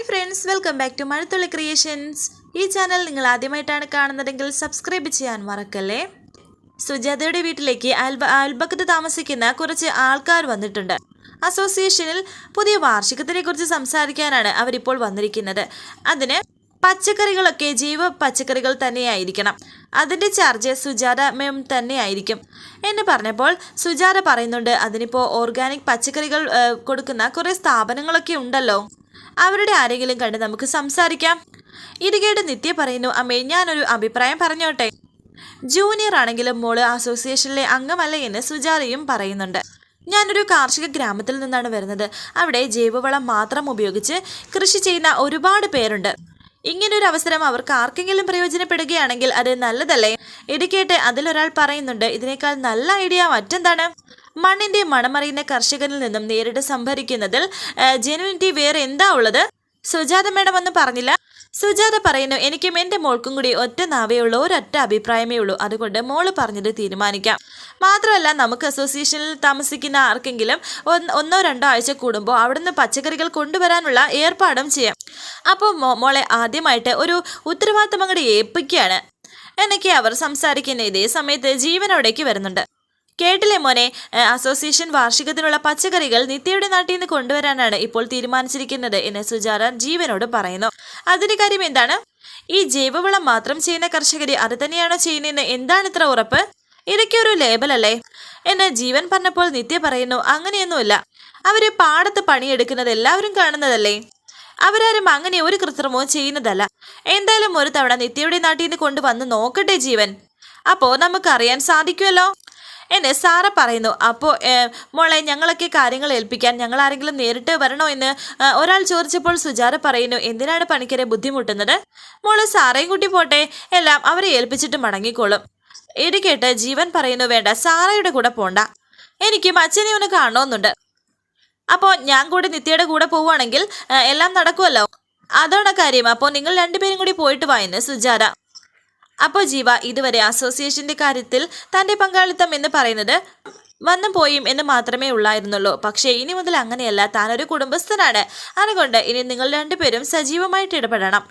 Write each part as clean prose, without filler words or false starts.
Hi friends, welcome back to Mazhathulli creations. ഈ channel നിങ്ങൾ ആദ്യമായിട്ടാണ് കാണുന്നതെങ്കിൽ സബ്സ്ക്രൈബ് ചെയ്യാൻ മറക്കല്ലേ. സുജാതയുടെ വീട്ടിലേക്ക് അയൽപക്കത്ത് താമസിക്കുന്ന കുറച്ച് ആൾക്കാർ വന്നിട്ടുണ്ട്. അസോസിയേഷനിൽ പുതിയ വാർഷികത്തിനെ കുറിച്ച് സംസാരിക്കാനാണ് അവരിപ്പോൾ വന്നിരിക്കുന്നത്. അതിന് പച്ചക്കറികളൊക്കെ ജൈവ പച്ചക്കറികൾ തന്നെയായിരിക്കണം, അതിൻ്റെ ചാർജ് സുജാത മാം തന്നെയായിരിക്കും എന്ന് പറഞ്ഞപ്പോൾ സുജാത പറയുന്നുണ്ട്, അതിനിപ്പോൾ ഓർഗാനിക് പച്ചക്കറികൾ കൊടുക്കുന്ന കുറേ സ്ഥാപനങ്ങളൊക്കെ ഉണ്ടല്ലോ, അവരുടെ ആരെങ്കിലും കണ്ട് നമുക്ക് സംസാരിക്കാം. ഇത് കേട്ട് നിത്യ പറയുന്നു, അമ്മേ ഞാനൊരു അഭിപ്രായം പറഞ്ഞോട്ടെ. ജൂനിയർ ആണെങ്കിലും മോള് അസോസിയേഷനിലെ അംഗമല്ല എന്ന് സുജാതയും പറയുന്നുണ്ട്. ഞാനൊരു കാർഷിക ഗ്രാമത്തിൽ നിന്നാണ് വരുന്നത്. അവിടെ ജൈവവളം മാത്രം ഉപയോഗിച്ച് കൃഷി ചെയ്യുന്ന ഒരുപാട് പേരുണ്ട്. ഇങ്ങനൊരു അവസരം അവർക്ക് ആർക്കെങ്കിലും പ്രയോജനപ്പെടുകയാണെങ്കിൽ അത് നല്ലതല്ലേ? ഇത് കേട്ട് അതിലൊരാൾ പറയുന്നുണ്ട്, ഇതിനേക്കാൾ നല്ല ഐഡിയ മറ്റെന്താണ്? മണ്ണിന്റെ മണമറിയുന്ന കർഷകരിൽ നിന്നും നേരിട്ട് സംഭരിക്കുന്നതിൽ ജെനുവിനിറ്റി വേറെ എന്താ ഉള്ളത്? സുജാത മേഡം ഒന്നും പറഞ്ഞില്ല. സുജാത പറയുന്നു, എനിക്കും എൻ്റെ മോൾക്കും കൂടി ഒറ്റ നാവേ ഉള്ളൂ, ഒരൊറ്റ അഭിപ്രായമേ ഉള്ളൂ. അതുകൊണ്ട് മോള് പറഞ്ഞത് തീരുമാനിക്കാം. മാത്രമല്ല, നമുക്ക് അസോസിയേഷനിൽ താമസിക്കുന്ന ആർക്കെങ്കിലും ഒന്നോ രണ്ടോ ആഴ്ച കൂടുമ്പോൾ അവിടുന്ന് പച്ചക്കറികൾ കൊണ്ടുവരാനുള്ള ഏർപ്പാടും ചെയ്യാം. അപ്പോൾ മോളെ ആദ്യമായിട്ട് ഒരു ഉത്തരവാദിത്തം അങ്ങോട്ട് ഏൽപ്പിക്കുകയാണ് എന്നൊക്കെ അവർ സംസാരിക്കുന്ന ഇതേ സമയത്ത് ജീവനോടേക്ക് വരുന്നുണ്ട്. കേട്ടില്ലേ മോനെ, അസോസിയേഷൻ വാർഷികത്തിനുള്ള പച്ചക്കറികൾ നിത്യയുടെ നാട്ടിൽ നിന്ന് കൊണ്ടുവരാനാണ് ഇപ്പോൾ തീരുമാനിച്ചിരിക്കുന്നത് എന്ന് സുജാത ജീവനോട് പറയുന്നു. അതിന്റെ കാര്യം എന്താണ്? ഈ ജൈവവളം മാത്രം ചെയ്യുന്ന കർഷകര് അത് തന്നെയാണോ ചെയ്യുന്നതെന്ന് എന്താണ് ഇത്ര ഉറപ്പ്? ഇതൊക്കെ ഒരു ലേബലല്ലേ എന്ന് ജീവൻ പറഞ്ഞപ്പോൾ നിത്യ പറയുന്നു, അങ്ങനെയൊന്നുമില്ല, അവര് പാടത്ത് പണിയെടുക്കുന്നത് എല്ലാവരും കാണുന്നതല്ലേ, അവരാരും അങ്ങനെ ഒരു കൃത്രിമവും ചെയ്യുന്നതല്ല. എന്തായാലും ഒരു തവണ നിത്യയുടെ നാട്ടിൽ നിന്ന് കൊണ്ടുവന്ന് നോക്കട്ടെ ജീവൻ, അപ്പോൾ നമുക്കറിയാൻ സാധിക്കുമല്ലോ എന്ന് സാറ പറയുന്നു. അപ്പോൾ മോളെ, ഞങ്ങളൊക്കെ കാര്യങ്ങൾ ഏൽപ്പിക്കാൻ ഞങ്ങൾ ആരെങ്കിലും നേരിട്ട് വരണോ എന്ന് ഒരാൾ ചോദിച്ചപ്പോൾ സുജാത പറയുന്നു, എന്തിനാണ് പണിക്കരെ ബുദ്ധിമുട്ടുന്നത്? മോള് സാറേയും കൂട്ടി പോട്ടെ, എല്ലാം അവരെ ഏൽപ്പിച്ചിട്ട് മടങ്ങിക്കോളും. ഇത് കേട്ട് ജീവൻ പറയുന്നു, വേണ്ട, സാറയുടെ കൂടെ പോണ്ട, എനിക്കും അച്ഛനെ ഒന്ന് കാണണമെന്നുണ്ട്. അപ്പോൾ ഞാൻ കൂടി നിത്യയുടെ കൂടെ പോവുകയാണെങ്കിൽ എല്ലാം നടക്കുമല്ലോ, അതാണ് കാര്യം. അപ്പോൾ നിങ്ങൾ രണ്ടുപേരും കൂടി പോയിട്ട് വായെന്ന് സുജാത. അപ്പോൾ ജീവ ഇതുവരെ അസോസിയേഷന്റെ കാര്യത്തിൽ തൻ്റെ പങ്കാളിത്തം എന്ന് പറയുന്നത് വന്നും പോയും എന്ന് മാത്രമേ ഉള്ളായിരുന്നുള്ളൂ. പക്ഷേ ഇനി മുതൽ അങ്ങനെയല്ല, താനൊരു കുടുംബസ്ഥനാണ്. അതുകൊണ്ട് ഇനി നിങ്ങൾ രണ്ടുപേരും സജീവമായിട്ട് ഇടപെടണം.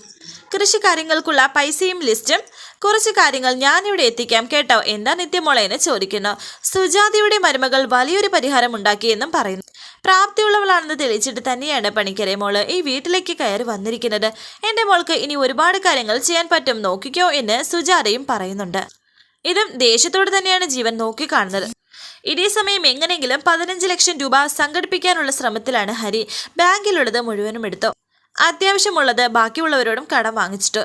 കൃഷി കാര്യങ്ങൾക്കുള്ള പൈസയും ലിസ്റ്റും കുറച്ച് കാര്യങ്ങൾ ഞാനിവിടെ എത്തിക്കാം കേട്ടോ, എന്താ നിത്യമോളെ എന്ന് ചോദിക്കുന്നു. സുജാതയുടെ മരുമകൾ വലിയൊരു പരിഹാരം ഉണ്ടാക്കിയെന്നും പറയുന്നു. പ്രാപ്തിയുള്ളവളാണെന്ന് തെളിയിച്ചിട്ട് തന്നെയാണ് പണിക്കരെ മോള് ഈ വീട്ടിലേക്ക് കയറി വന്നിരിക്കുന്നത്. എൻ്റെ മോൾക്ക് ഇനി ഒരുപാട് കാര്യങ്ങൾ ചെയ്യാൻ പറ്റും, നോക്കിക്കോ എന്ന് സുജാതയും പറയുന്നുണ്ട്. ഇതും ദേഷ്യത്തോട് തന്നെയാണ് ജീവൻ നോക്കിക്കാണുന്നത്. ഇതേ സമയം എങ്ങനെയെങ്കിലും 15 ലക്ഷം രൂപ സംഘടിപ്പിക്കാനുള്ള ശ്രമത്തിലാണ് ഹരി. ബാങ്കിലുള്ളത് മുഴുവനും എടുത്തു, അത്യാവശ്യമുള്ളത് ബാക്കിയുള്ളവരോടും കടം വാങ്ങിച്ചിട്ട്,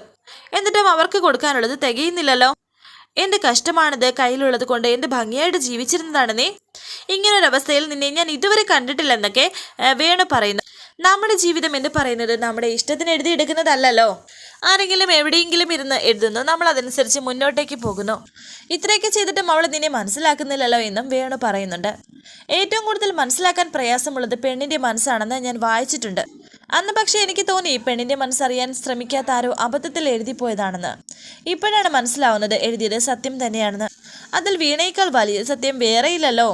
എന്നിട്ടും അവർക്ക് കൊടുക്കാനുള്ളത് തികയുന്നില്ലല്ലോ. എന്ത് കഷ്ടമാണിത്, കയ്യിലുള്ളത് കൊണ്ട് എന്ത് ഭംഗിയായിട്ട് ജീവിച്ചിരുന്നതാണ് നീ, ഇങ്ങനൊരവസ്ഥയിൽ നിന്നെ ഞാൻ ഇതുവരെ കണ്ടിട്ടില്ലെന്നൊക്കെ വേണു പറയുന്നു. നമ്മുടെ ജീവിതം എന്ന് പറയുന്നത് നമ്മുടെ ഇഷ്ടത്തിന് എഴുതിയെടുക്കുന്നതല്ലല്ലോ, ആരെങ്കിലും എവിടെയെങ്കിലും ഇരുന്ന് എഴുതുന്നു, നമ്മൾ അതനുസരിച്ച് മുന്നോട്ടേക്ക് പോകുന്നു. ഇത്രയൊക്കെ ചെയ്തിട്ടും അവൾ നിന്നെ മനസ്സിലാക്കുന്നില്ലല്ലോ എന്നും വേണു പറയുന്നുണ്ട്. ഏറ്റവും കൂടുതൽ മനസ്സിലാക്കാൻ പ്രയാസമുള്ളത് പെണ്ണിന്റെ മനസ്സാണെന്ന് ഞാൻ വായിച്ചിട്ടുണ്ട്. അന്ന് പക്ഷേ എനിക്ക് തോന്നി പെണ്ണിന്റെ മനസ്സറിയാൻ ശ്രമിക്കാത്ത ആരോ അബദ്ധത്തിൽ എഴുതിപ്പോയതാണെന്ന്. ഇപ്പോഴാണ് മനസ്സിലാവുന്നത് എഴുതിയത് സത്യം തന്നെയാണെന്ന്. അതിൽ വീണയേക്കാൾ വലിയ സത്യം വേറെയില്ലല്ലോ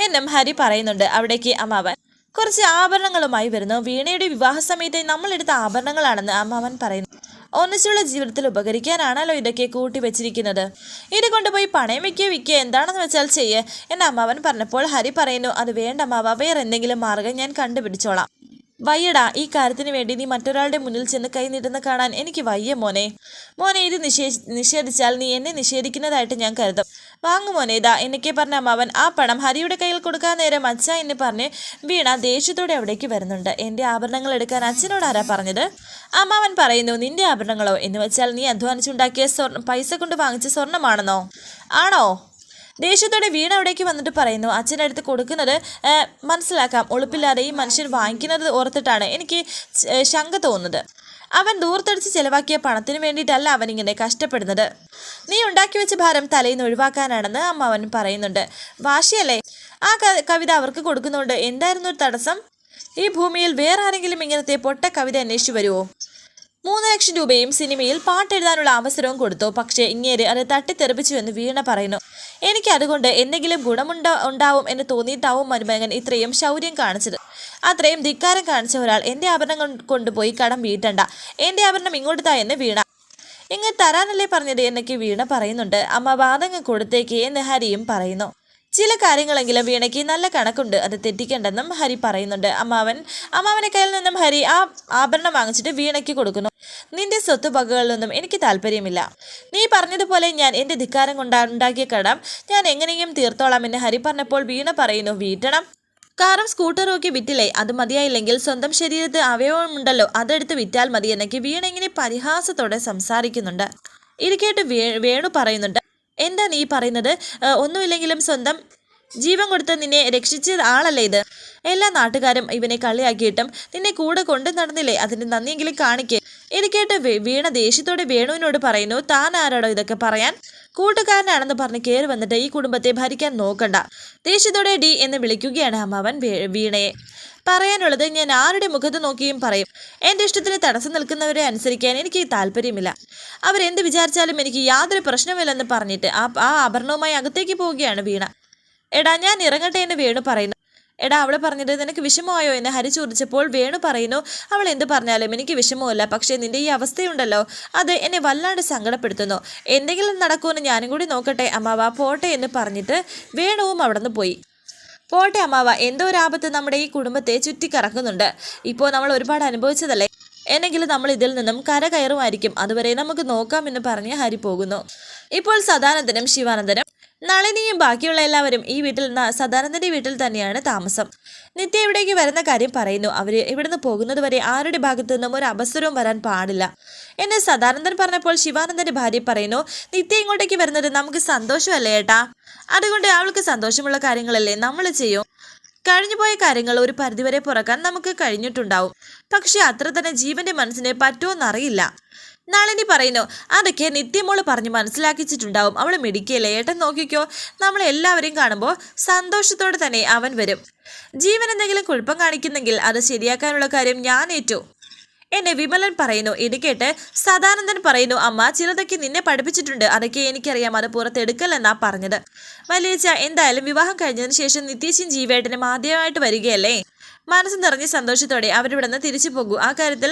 എന്നും ഹരി പറയുന്നുണ്ട്. അവിടേക്ക് അമ്മാവൻ കുറച്ച് ആഭരണങ്ങളുമായി വരുന്നു. വീണയുടെ വിവാഹ സമയത്ത് നമ്മളെടുത്ത ആഭരണങ്ങളാണെന്ന് അമ്മാവൻ പറയുന്നു. ഒന്നിച്ചുള്ള ജീവിതത്തിൽ ഉപകരിക്കാനാണല്ലോ ഇതൊക്കെ കൂട്ടി വെച്ചിരിക്കുന്നത്, ഇത് കൊണ്ടുപോയി പണയം വിൽക്കുക എന്താണെന്ന് വെച്ചാൽ ചെയ്യേ എന്ന് അമ്മാവൻ പറഞ്ഞപ്പോൾ ഹരി പറയുന്നു, അത് വേണ്ട അമ്മാവ, വേറെ എന്തെങ്കിലും മാർഗം ഞാൻ കണ്ടുപിടിച്ചോളാം. വയ്യടാ, ഈ കാര്യത്തിന് വേണ്ടി നീ മറ്റൊരാളുടെ മുന്നിൽ ചെന്ന് കൈ നീട്ടുന്ന കാണാൻ എനിക്ക് വയ്യ മോനെ. ഇത് നിഷേധിച്ചാൽ നീ എന്നെ നിഷേധിക്കുന്നതായിട്ട് ഞാൻ കരുതും. വാങ്ങു മോനെ, ഇതാ എന്നൊക്കെ പറഞ്ഞ അമ്മാവൻ ആ പണം ഹരിയുടെ കയ്യിൽ കൊടുക്കാൻ നേരം അച്ഛ എന്ന് പറഞ്ഞ് വീണ ദേഷ്യത്തോടെ അവിടേക്ക് വരുന്നുണ്ട്. എൻ്റെ ആഭരണങ്ങൾ എടുക്കാൻ അച്ഛനോട് ആരാ പറഞ്ഞത്? അമ്മാവൻ പറയുന്നു, നിന്റെ ആഭരണങ്ങളോ എന്ന് വെച്ചാൽ നീ അധ്വാനിച്ചുണ്ടാക്കിയ പൈസ കൊണ്ട് വാങ്ങിച്ച സ്വർണ്ണമാണെന്നോ? ആണോ? ദേഷ്യത്തോടെ വീണ അവിടേക്ക് വന്നിട്ട് പറയുന്നു, അച്ഛനടുത്ത് കൊടുക്കുന്നത് മനസ്സിലാക്കാം, ഒളിപ്പില്ലാതെ ഈ മനുഷ്യൻ വാങ്ങിക്കുന്നത് ഓർത്തിട്ടാണ് എനിക്ക് ശങ്ക തോന്നുന്നത്. അവൻ ദൂർത്തടിച്ച് ചെലവാക്കിയ പണത്തിന് വേണ്ടിയിട്ടല്ല അവനിങ്ങനെ കഷ്ടപ്പെടുന്നത്. നീ ഉണ്ടാക്കി വെച്ച ഭാരം തലയിൽ നിന്ന് ഒഴിവാക്കാനാണെന്ന് അമ്മാവൻ പറയുന്നുണ്ട്. വാശിയല്ലേ? ആ കവിത അവർക്ക് കൊടുക്കുന്നുണ്ട്. എന്തായിരുന്നു ഒരു തടസ്സം? ഈ ഭൂമിയിൽ വേറെ ആരെങ്കിലും ഇങ്ങനത്തെ പൊട്ട കവിത അന്വേഷിച്ചു വരുമോ? 3 ലക്ഷം രൂപയും സിനിമയിൽ പാട്ടെഴുതാനുള്ള അവസരവും കൊടുത്തു. പക്ഷേ ഇങ്ങേര് അത് തട്ടിത്തെറിപ്പിച്ചു എന്ന് വീണ പറയുന്നു. എനിക്ക് അതുകൊണ്ട് എന്തെങ്കിലും ഉണ്ടാവും എന്ന് തോന്നിയിട്ടാവും മരുമകൻ ഇത്രയും ശൗര്യം കാണിച്ചത്. അത്രയും ധിക്കാരം കാണിച്ച ഒരാൾ എൻ്റെ ആഭരണം കൊണ്ടുപോയി കടം വീട്ടണ്ട, എൻ്റെ ആഭരണം ഇങ്ങോട്ട് താ എന്ന് വീണ. ഇങ്ങ് തരാനല്ലേ പറഞ്ഞത് എന്നൊക്കെ വീണ പറയുന്നുണ്ട്. അമ്മ വാദങ്ങ് കൊടുത്തേക്ക് എന്ന് ഹരിയും പറയുന്നു. ചില കാര്യങ്ങളെങ്കിലും വീണയ്ക്ക് നല്ല കണക്കുണ്ട്, അത് തെറ്റിക്കണ്ടെന്നും ഹരി പറയുന്നുണ്ട്. അമ്മാവനെ കയ്യിൽ നിന്നും ഹരി ആ ആഭരണം വാങ്ങിച്ചിട്ട് വീണയ്ക്ക് കൊടുക്കുന്നു. നിന്റെ സ്വത്തുവകകളിലൊന്നും എനിക്ക് താല്പര്യമില്ല. നീ പറഞ്ഞതുപോലെ ഞാൻ എൻ്റെ ധിക്കാരം ഉണ്ടാക്കിയ കടം ഞാൻ എങ്ങനെയും തീർത്തോളാം എന്ന് ഹരി പറഞ്ഞപ്പോൾ വീണ പറയുന്നു, വീട്ടണം. കാറും സ്കൂട്ടറും ഒക്കെ വിറ്റില്ലേ, അത് മതിയായില്ലെങ്കിൽ സ്വന്തം ശരീരത്ത് അവയവമുണ്ടല്ലോ, അതെടുത്ത് വിറ്റാൽ മതി എന്നൊക്കെ വീണ ഇങ്ങനെ പരിഹാസത്തോടെ സംസാരിക്കുന്നുണ്ട്. ഇത് കേട്ട് വേണു പറയുന്നുണ്ട്, എന്താ നീ പറയുന്നത്? ഒന്നുമില്ലെങ്കിലും സ്വന്തം ജീവൻ കൊടുത്ത് നിന്നെ രക്ഷിച്ച ആളല്ലേ ഇത്. എല്ലാ നാട്ടുകാരും ഇവനെ കളിയാക്കിയിട്ടും നിന്നെ കൂടെ കൊണ്ടു നടന്നില്ലേ, അതിന് നന്ദിയെങ്കിലും കാണിക്കേ. ഇത് കേട്ട് വീണ ദേഷ്യത്തോടെ വേണുവിനോട് പറയുന്നു, താൻ ആരാടോ ഇതൊക്കെ പറയാൻ? കൂട്ടുകാരനാണെന്ന് പറഞ്ഞ് കയറി വന്നിട്ട് ഈ കുടുംബത്തെ ഭരിക്കാൻ നോക്കണ്ട. ദേഷ്യത്തോടെ ഡി എന്ന് വിളിക്കുകയാണ് അമ്മാവൻ വീണയെ. പറയാനുള്ളത് ഞാൻ ആരുടെ മുഖത്ത് നോക്കിയും പറയും. എൻ്റെ ഇഷ്ടത്തിന് തടസ്സം നിൽക്കുന്നവരെ അനുസരിക്കാൻ എനിക്ക് താല്പര്യമില്ല. അവരെന്ത് വിചാരിച്ചാലും എനിക്ക് യാതൊരു പ്രശ്നമില്ലെന്ന് പറഞ്ഞിട്ട് ആ ആഭരണവുമായി അകത്തേക്ക് പോവുകയാണ് വീണ. എടാ ഞാൻ ഇറങ്ങട്ടെ എന്ന് വേണു പറയുന്നു. എടാ അവൾ പറഞ്ഞത് നിനക്ക് വിഷമമായോ എന്ന് ഹരി ചോദിച്ചപ്പോൾ വേണു പറയുന്നു, അവൾ എന്ത് പറഞ്ഞാലും എനിക്ക് വിഷമമല്ല, പക്ഷേ നിന്റെ ഈ അവസ്ഥയുണ്ടല്ലോ അത് എന്നെ വല്ലാണ്ട് സങ്കടപ്പെടുത്തുന്നു. എന്തെങ്കിലും നടക്കുമെന്ന് ഞാനും കൂടി നോക്കട്ടെ അമ്മാവ, പോട്ടെ എന്ന് പറഞ്ഞിട്ട് വേണുവും അവിടെ നിന്ന് പോയി. പോട്ടെ അമ്മാവ, എന്തോ ഒരു ആപത്ത് നമ്മുടെ ഈ കുടുംബത്തെ ചുറ്റിക്കറക്കുന്നുണ്ട്. ഇപ്പോൾ നമ്മൾ ഒരുപാട് അനുഭവിച്ചതല്ലേ, എന്നെങ്കിലും നമ്മൾ ഇതിൽ നിന്നും കരകയറുമായിരിക്കും, അതുവരെ നമുക്ക് നോക്കാമെന്ന് പറഞ്ഞ് ഹരി പോകുന്നു. ഇപ്പോൾ സദാനന്ദനും ശിവാനന്ദനും നളിനിയും ബാക്കിയുള്ള എല്ലാവരും ഈ വീട്ടിൽ സദാനന്ദന്റെ വീട്ടിൽ തന്നെയാണ് താമസം. നിത്യ ഇവിടേക്ക് വരുന്ന കാര്യം പറയുന്നു. അവർ ഇവിടുന്ന് പോകുന്നത് വരെ ആരുടെ ഭാഗത്തു നിന്നും ഒരു അപസ്വരവും വരാൻ പാടില്ല എന്ന് സദാനന്ദൻ പറഞ്ഞപ്പോൾ ശിവാനന്ദന്റെ ഭാര്യ പറയുന്നു, നിത്യ ഇങ്ങോട്ടേക്ക് വരുന്നത് നമുക്ക് സന്തോഷമല്ലേ ഏട്ടാ, അതുകൊണ്ട് അവൾക്ക് സന്തോഷമുള്ള കാര്യങ്ങളല്ലേ നമ്മൾ ചെയ്യും. കഴിഞ്ഞുപോയ കാര്യങ്ങൾ ഒരു പരിധിവരെ പുറക്കാൻ നമുക്ക് കഴിഞ്ഞിട്ടുണ്ടാവും, പക്ഷെ അത്ര തന്നെ ജീവന്റെ മനസ്സിന് പറ്റുമെന്നറിയില്ല. നളിനി പറയുന്നു, അതൊക്കെ നിത്യമോള് പറഞ്ഞ് മനസ്സിലാക്കിച്ചിട്ടുണ്ടാവും, അവൾ മിടിക്കല്ലേ. ഏട്ടൻ നോക്കിക്കോ, നമ്മളെല്ലാവരെയും കാണുമ്പോൾ സന്തോഷത്തോടെ തന്നെ അവൻ വരും. ജീവൻ എന്തെങ്കിലും കുഴപ്പം കാണിക്കുന്നെങ്കിൽ അത് ശരിയാക്കാനുള്ള കാര്യം ഞാൻ ഏറ്റു എന്നെ വിമലൻ പറയുന്നു. ഇത് കേട്ട് സദാനന്ദൻ പറയുന്നു, അമ്മ ചിലതൊക്കെ നിന്നെ പഠിപ്പിച്ചിട്ടുണ്ട്, അതൊക്കെ എനിക്കറിയാം, അത് പുറത്തെടുക്കലെന്നാ പറഞ്ഞത്. വലിയച്ഛ, എന്തായാലും വിവാഹം കഴിഞ്ഞതിന് ശേഷം നിത്യേശൻ ജീവേട്ടനും ആദ്യമായിട്ട് വരികയല്ലേ, മനസ്സ് നിറഞ്ഞ സന്തോഷത്തോടെ അവരിവിടെ നിന്ന് തിരിച്ചു പോകൂ. ആ കാര്യത്തിൽ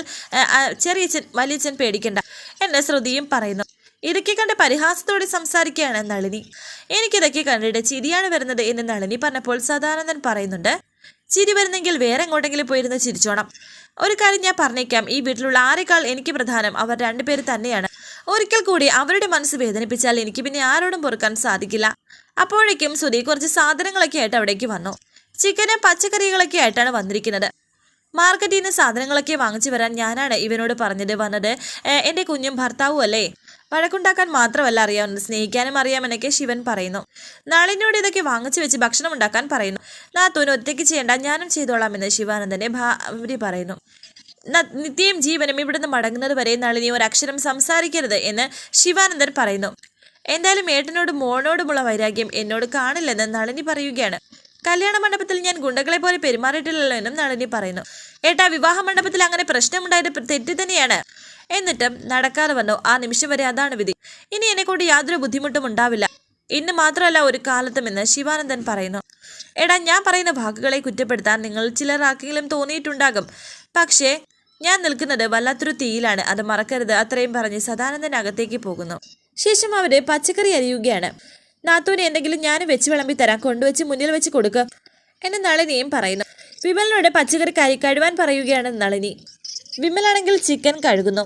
ചെറിയച്ഛൻ വലിയച്ഛൻ പേടിക്കണ്ട എന്ന് ശ്രുതിയും പറയുന്നു. ഇതൊക്കെ കണ്ട് പരിഹാസത്തോടെ സംസാരിക്കുകയാണ് നളിനി. എനിക്കിതൊക്കെ കണ്ടിട്ട് ചിരിയാണ് വരുന്നത് എന്ന് നളിനി പറഞ്ഞപ്പോൾ സദാനന്ദൻ പറയുന്നുണ്ട്, ചിരി വരുന്നെങ്കിൽ വേറെ എങ്ങോട്ടെങ്കിലും പോയിരുന്ന് ചിരിച്ചോണം. ഒരു കാര്യം ഞാൻ പറഞ്ഞേക്കാം, ഈ വീട്ടിലുള്ള ആരെക്കാൾ എനിക്ക് പ്രധാനം അവർ രണ്ടുപേര് തന്നെയാണ്. ഒരിക്കൽ കൂടി അവരുടെ മനസ്സ് വേദനിപ്പിച്ചാൽ എനിക്ക് പിന്നെ ആരോടും പൊറുക്കാൻ സാധിക്കില്ല. അപ്പോഴേക്കും സുധി കുറച്ച് സാധനങ്ങളൊക്കെ ആയിട്ട് അവിടേക്ക് വന്നു. ചിക്കനും പച്ചക്കറികളൊക്കെ ആയിട്ടാണ് വന്നിരിക്കുന്നത്. മാർക്കറ്റിൽ നിന്ന് സാധനങ്ങളൊക്കെ വാങ്ങിച്ചു വരാൻ ഞാനാണ് ഇവനോട് വന്നത്. എൻ്റെ കുഞ്ഞും ഭർത്താവും അല്ലേ, വഴക്കുണ്ടാക്കാൻ മാത്രമല്ല അറിയാവുന്നത്, സ്നേഹിക്കാനും അറിയാമെന്നൊക്കെ ശിവൻ പറയുന്നു. നളിനിയോട് ഇതൊക്കെ വാങ്ങിച്ചു വെച്ച് ഭക്ഷണം ഉണ്ടാക്കാൻ പറയുന്നു. നാത്തൂന് ഒറ്റയ്ക്ക് ചെയ്യേണ്ട, ഞാനും ചെയ്തോളാമെന്ന് ശിവാനന്ദന്റെ ഭാര്യ പറയുന്നു. നിത്യയും ജീവനും ഇവിടുന്ന് മടങ്ങുന്നത് വരെ നളിനി ഒരക്ഷരം സംസാരിക്കരുത് എന്ന് ശിവാനന്ദൻ പറയുന്നു. എന്തായാലും ഏട്ടനോടും മോനോടുമുള്ള വൈരാഗ്യം എന്നോട് കാണില്ലെന്ന് നളിനി പറയുകയാണ്. കല്യാണ മണ്ഡപത്തിൽ ഞാൻ ഗുണ്ടകളെ പോലെ പെരുമാറിയിട്ടില്ലല്ലോ എന്നും നളിനി പറയുന്നു. ഏട്ടാ, വിവാഹ മണ്ഡപത്തിൽ അങ്ങനെ പ്രശ്നമുണ്ടായത് തെറ്റ് തന്നെയാണ്, എന്നിട്ടും നടക്കാതെ വന്നു. ആ നിമിഷം വരെ അതാണ് വിധി. ഇനി എന്നെക്കൊണ്ട് യാതൊരു ബുദ്ധിമുട്ടും ഉണ്ടാവില്ല, ഇന്ന് മാത്രമല്ല ഒരു കാലത്തുമെന്ന് ശിവാനന്ദൻ പറയുന്നു. എടാ, ഞാൻ പറയുന്ന വാക്കുകളെ കുറ്റപ്പെടുത്താൻ നിങ്ങൾ ചിലർ ആർക്കെങ്കിലും തോന്നിയിട്ടുണ്ടാകും, പക്ഷേ ഞാൻ നിൽക്കുന്നത് വല്ലാത്തൊരു തീയിലാണ്, അത് മറക്കരുത്. അത്രയും പറഞ്ഞ് സദാനന്ദൻ അകത്തേക്ക് പോകുന്നു. ശേഷം അവര് പച്ചക്കറി അരിയുകയാണ്. നാത്തൂന് എന്തെങ്കിലും ഞാൻ വെച്ച് വിളമ്പി തരാം, കൊണ്ടുവച്ച് മുന്നിൽ വെച്ച് കൊടുക്കുക എന്ന് നളിനിയും പറയുന്നു. വിമലിനോട് പച്ചക്കറി കഴുകാൻ പറയുകയാണ് നളിനി. വിമലാണെങ്കിൽ ചിക്കൻ കഴുകുന്നു.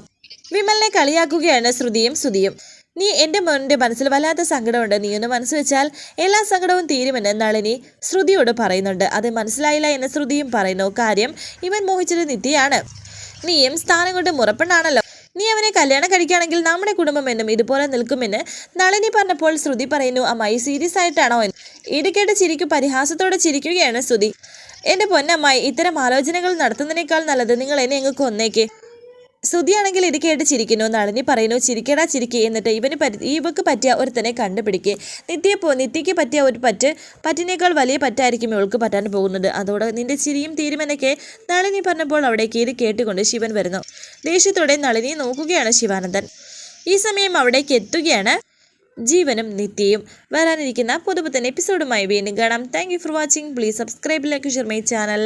വിമലിനെ കളിയാക്കുകയാണ് ശ്രുതിയും സുധിയും. നീ എൻ്റെ മോൻ്റെ മനസ്സിൽ വല്ലാത്ത സങ്കടമുണ്ട്, നീ ഒന്ന് മനസ്സ് വെച്ചാൽ എല്ലാ സങ്കടവും തീരുമെന്ന് നളിനി ശ്രുതിയോട് പറയുന്നുണ്ട്. അത് മനസ്സിലായില്ല എന്ന് ശ്രുതിയും പറയുന്നു. കാര്യം ഇവൻ മോഹിച്ചത് നിത്യയാണ്, നീയും സ്ഥാനം കൊണ്ട് മുറപ്പെണ്ണാണല്ലോ, നീ അവനെ കല്യാണം കഴിക്കുകയാണെങ്കിൽ നമ്മുടെ കുടുംബം എന്നും ഇതുപോലെ നിൽക്കുമെന്ന് നളിനി പറഞ്ഞപ്പോൾ ശ്രുതി പറയുന്നു, അമ്മായി സീരിയസ് ആയിട്ടാണോ എന്ന്. ഇത് കേട്ട് ചിരിക്കും പരിഹാസത്തോടെ ചിരിക്കുകയാണ് ശ്രുതി. എൻ്റെ പൊന്നമ്മായി, ഇത്തരം ആലോചനകൾ നടത്തുന്നതിനേക്കാൾ നല്ലത് നിങ്ങൾ എന്നെ അങ്ങ് കൊന്നേക്ക്. ശ്രുതിയാണെങ്കിൽ ഇത് കേട്ട് ചിരിക്കുന്നു. നളിനി പറയുന്നു, ചിരിക്കടാ ചിരിക്കുക, എന്നിട്ട് ഇവക്ക് പറ്റിയ ഒരുത്തനെ കണ്ടുപിടിക്കുക. നിത്യയ്ക്ക് പറ്റിയ ഒരു പറ്റിനേക്കാൾ വലിയ പറ്റായിരിക്കും ഇവൾക്ക് പറ്റാൻ പോകുന്നത്, അതോടെ നിന്റെ ചിരിയും തീരുമെന്നൊക്കെ നളിനി പറഞ്ഞപ്പോൾ അവിടേക്ക് ഇത് കേട്ടുകൊണ്ട് ശിവൻ വരുന്നു. ദേഷ്യത്തോടെ നളിനിയെ നോക്കുകയാണ് ശിവാനന്ദൻ. ഈ സമയം അവിടേക്ക് എത്തുകയാണ് ജീവനും നിത്യയും. വരാനിരിക്കുന്ന പുതുപുത്തൻ എപ്പിസോഡുമായി വീണ്ടും കാണാം. Thank you for watching. Please subscribe, like, share my channel.